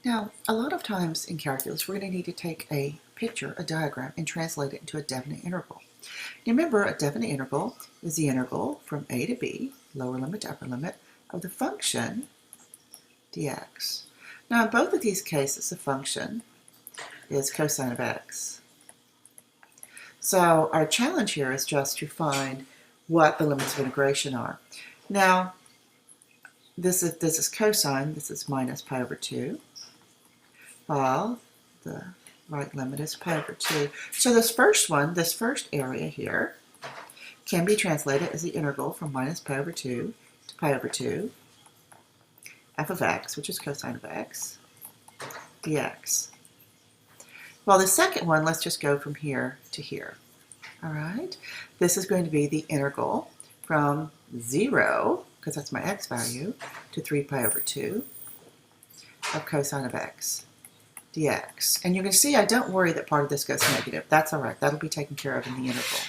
Now, a lot of times in calculus, we're going to need to take a picture, a diagram, and translate it into a definite interval. Now, remember, a definite interval is the integral from a to b, lower limit to upper limit, of the function dx. Now, in both of these cases, the function is cosine of x. So our challenge here is just to find what the limits of integration are. Now, this is cosine, this is minus pi over 2, while the right limit is pi over 2. So this first one, this first area here, can be translated as the integral from minus pi over 2 to pi over 2, f of x, which is cosine of x, dx. Well, the second one, let's just go from here to here. All right, this is going to be the integral from 0, because that's my x value, to 3 pi over 2 of cosine of x dx. And you can see I don't worry that part of this goes negative. That's all right. That'll be taken care of in the integral.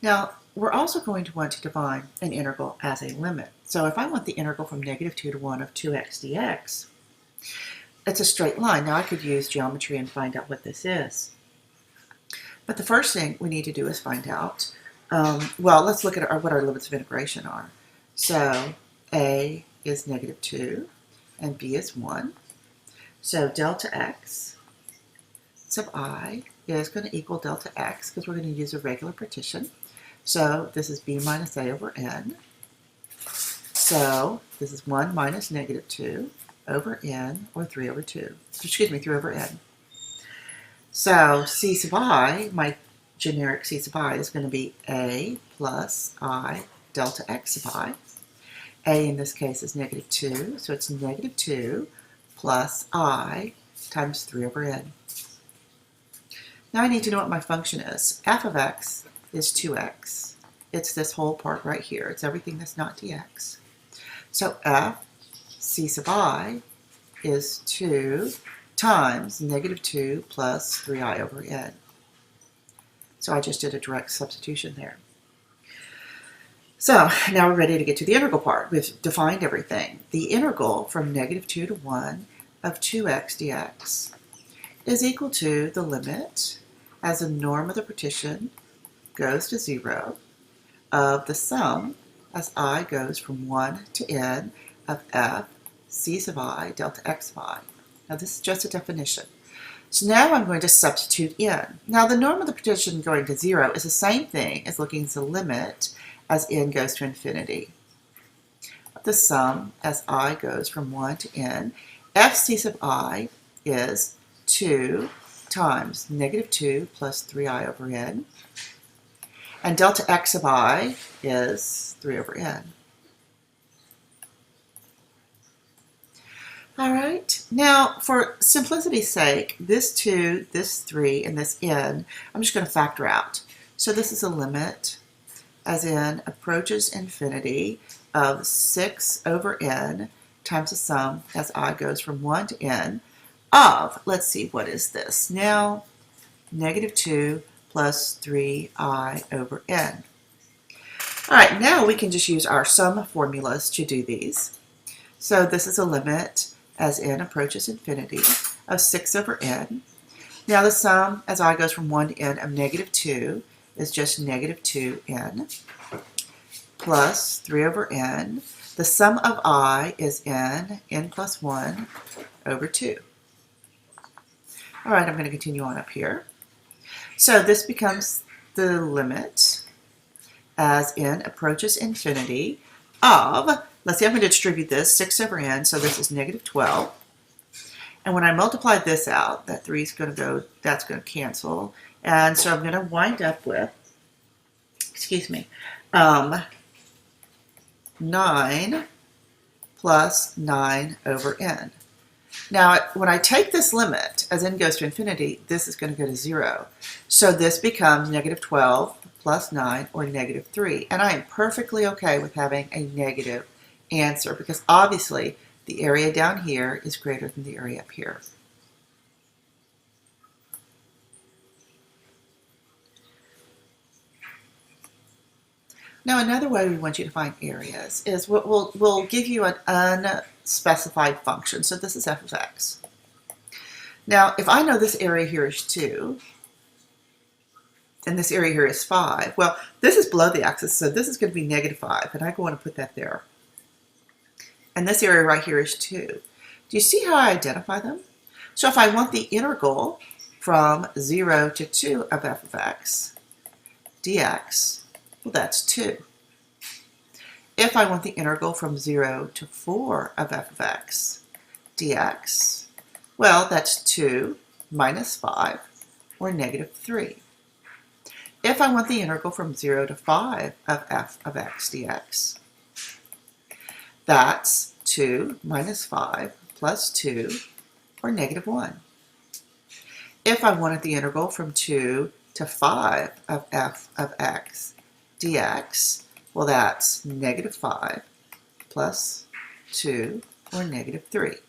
Now, we're also going to want to define an integral as a limit. So if I want the integral from negative 2 to 1 of 2x dx, it's a straight line. Now I could use geometry and find out what this is. But the first thing we need to do is find out, well, let's look at what our limits of integration are. So a is negative 2 and b is 1. So delta x sub I is going to equal delta x because we're going to use a regular partition. So this is b minus a over n. So this is 1 minus negative 2 over n, or 3 over 2. Excuse me, 3 over n. So c sub I, my generic c sub I, is going to be a plus I delta x sub I. A in this case is negative 2, so it's negative 2 plus I times 3 over n. Now I need to know what my function is. F of x is 2x. It's this whole part right here. It's everything that's not dx. So f c sub I is 2 times negative 2 plus 3i over n. So I just did a direct substitution there. So now we're ready to get to the integral part. We've defined everything. The integral from negative 2 to 1 of 2x dx is equal to the limit as the norm of the partition goes to 0 of the sum as I goes from 1 to n of f c sub I delta x sub I. Now this is just a definition. So now I'm going to substitute in. Now the norm of the partition going to 0 is the same thing as looking at the limit as n goes to infinity. The sum as I goes from 1 to n, f c sub I is 2 times negative 2 plus 3i over n, and delta x sub I is 3 over n. All right, now for simplicity's sake, this 2, this 3, and this n, I'm just going to factor out. So this is a limit as n approaches infinity of 6 over n times the sum as I goes from 1 to n of, let's see, what is this? Now, negative 2 plus 3i over n. All right, now we can just use our sum formulas to do these. So this is a limit as n approaches infinity of 6 over n. Now the sum as I goes from 1 to n of negative 2 is just negative 2n plus 3 over n. The sum of I is n plus 1 over 2. All right, I'm going to continue on up here. So this becomes the limit as n approaches infinity of, let's see, I'm going to distribute this, 6 over n, so this is negative 12. And when I multiply this out, that 3 is going to go, that's going to cancel. And so I'm going to wind up with, 9 plus 9 over n. Now, when I take this limit, as n goes to infinity, this is going to go to 0. So this becomes negative 12 plus 9, or negative 3. And I am perfectly okay with having a negative answer, because obviously the area down here is greater than the area up here. Now, another way we want you to find areas is we'll give you an unspecified function. So this is f of x. Now, if I know this area here is 2, and this area here is 5, well, this is below the axis, so this is going to be -5, and I want to put that there. And this area right here is 2. Do you see how I identify them? So if I want the integral from 0 to 2 of f of x dx, well, that's 2. If I want the integral from 0 to 4 of f of x dx, well, that's 2 minus 5, or -3. If I want the integral from 0 to 5 of f of x dx, that's 2 minus 5 plus 2, or -1. If I wanted the integral from 2 to 5 of f of x dx, well, that's -5 plus 2, or -3.